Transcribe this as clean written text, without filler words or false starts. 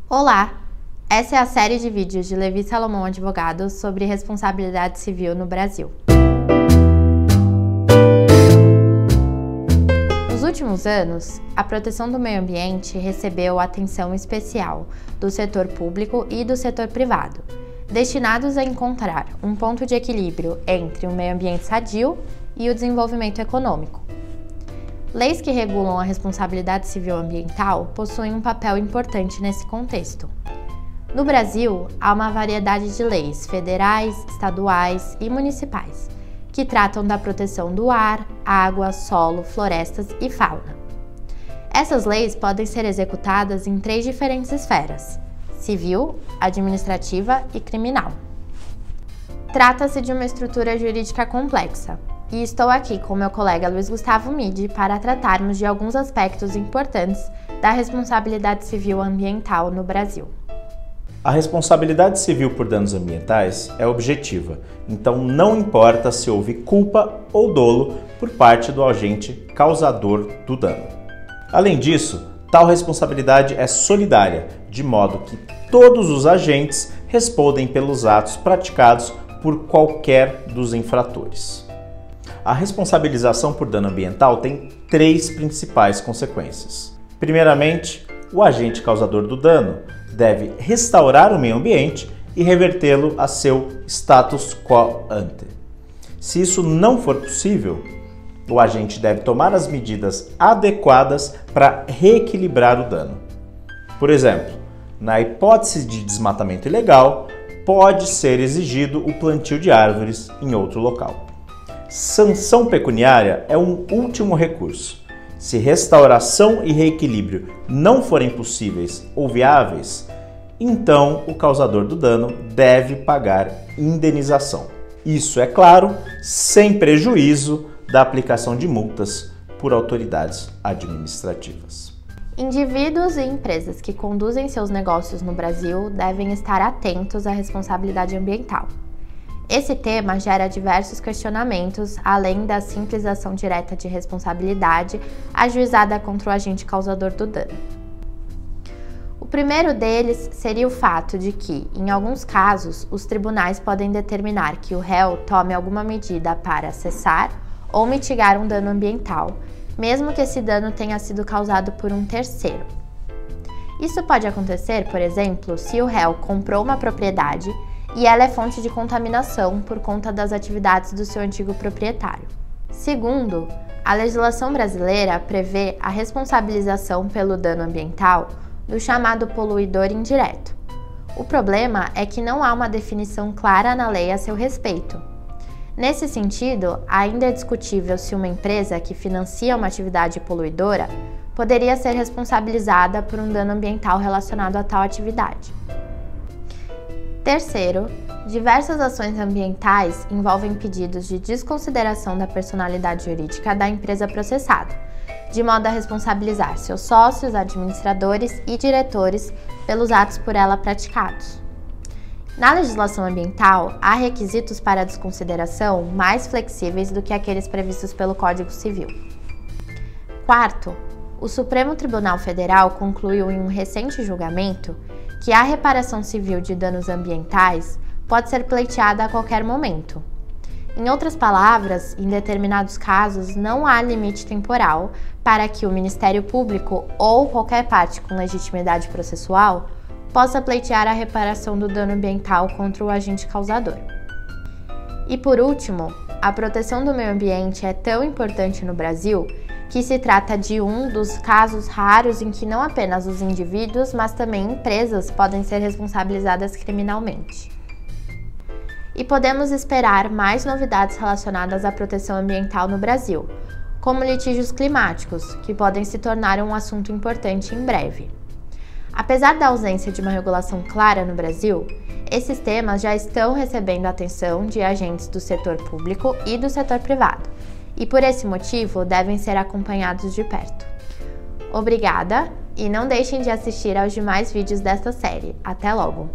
Olá! Essa é a série de vídeos de Levi Salomão Advogados sobre responsabilidade civil no Brasil. Nos últimos anos, a proteção do meio ambiente recebeu atenção especial do setor público e do setor privado, destinados a encontrar um ponto de equilíbrio entre o meio ambiente sadio e o desenvolvimento econômico. Leis que regulam a responsabilidade civil ambiental possuem um papel importante nesse contexto. No Brasil, há uma variedade de leis federais, estaduais e municipais, que tratam da proteção do ar, água, solo, florestas e fauna. Essas leis podem ser executadas em 3 diferentes esferas: civil, administrativa e criminal. Trata-se de uma estrutura jurídica complexa, e estou aqui com meu colega Luiz Gustavo Midi para tratarmos de alguns aspectos importantes da responsabilidade civil ambiental no Brasil. A responsabilidade civil por danos ambientais é objetiva, então não importa se houve culpa ou dolo por parte do agente causador do dano. Além disso, tal responsabilidade é solidária, de modo que todos os agentes respondem pelos atos praticados por qualquer dos infratores. A responsabilização por dano ambiental tem 3 principais consequências. Primeiramente, o agente causador do dano deve restaurar o meio ambiente e revertê-lo a seu status quo ante. Se isso não for possível, o agente deve tomar as medidas adequadas para reequilibrar o dano. Por exemplo, na hipótese de desmatamento ilegal, pode ser exigido o plantio de árvores em outro local. Sanção pecuniária é um último recurso. Se restauração e reequilíbrio não forem possíveis ou viáveis, então o causador do dano deve pagar indenização. Isso, é claro, sem prejuízo da aplicação de multas por autoridades administrativas. Indivíduos e empresas que conduzem seus negócios no Brasil devem estar atentos à responsabilidade ambiental. Esse tema gera diversos questionamentos, além da simples ação direta de responsabilidade ajuizada contra o agente causador do dano. O primeiro deles seria o fato de que, em alguns casos, os tribunais podem determinar que o réu tome alguma medida para cessar ou mitigar um dano ambiental, mesmo que esse dano tenha sido causado por um terceiro. Isso pode acontecer, por exemplo, se o réu comprou uma propriedade e ela é fonte de contaminação por conta das atividades do seu antigo proprietário. Segundo, a legislação brasileira prevê a responsabilização pelo dano ambiental do chamado poluidor indireto. O problema é que não há uma definição clara na lei a seu respeito. Nesse sentido, ainda é discutível se uma empresa que financia uma atividade poluidora poderia ser responsabilizada por um dano ambiental relacionado a tal atividade. Terceiro, diversas ações ambientais envolvem pedidos de desconsideração da personalidade jurídica da empresa processada, de modo a responsabilizar seus sócios, administradores e diretores pelos atos por ela praticados. Na legislação ambiental, há requisitos para a desconsideração mais flexíveis do que aqueles previstos pelo Código Civil. Quarto, o Supremo Tribunal Federal concluiu em um recente julgamento que a reparação civil de danos ambientais pode ser pleiteada a qualquer momento. Em outras palavras, em determinados casos, não há limite temporal para que o Ministério Público ou qualquer parte com legitimidade processual possa pleitear a reparação do dano ambiental contra o agente causador. E por último, a proteção do meio ambiente é tão importante no Brasil que se trata de um dos casos raros em que não apenas os indivíduos, mas também empresas podem ser responsabilizadas criminalmente. E podemos esperar mais novidades relacionadas à proteção ambiental no Brasil, como litígios climáticos, que podem se tornar um assunto importante em breve. Apesar da ausência de uma regulação clara no Brasil, esses temas já estão recebendo a atenção de agentes do setor público e do setor privado, e por esse motivo devem ser acompanhados de perto. Obrigada e não deixem de assistir aos demais vídeos desta série. Até logo!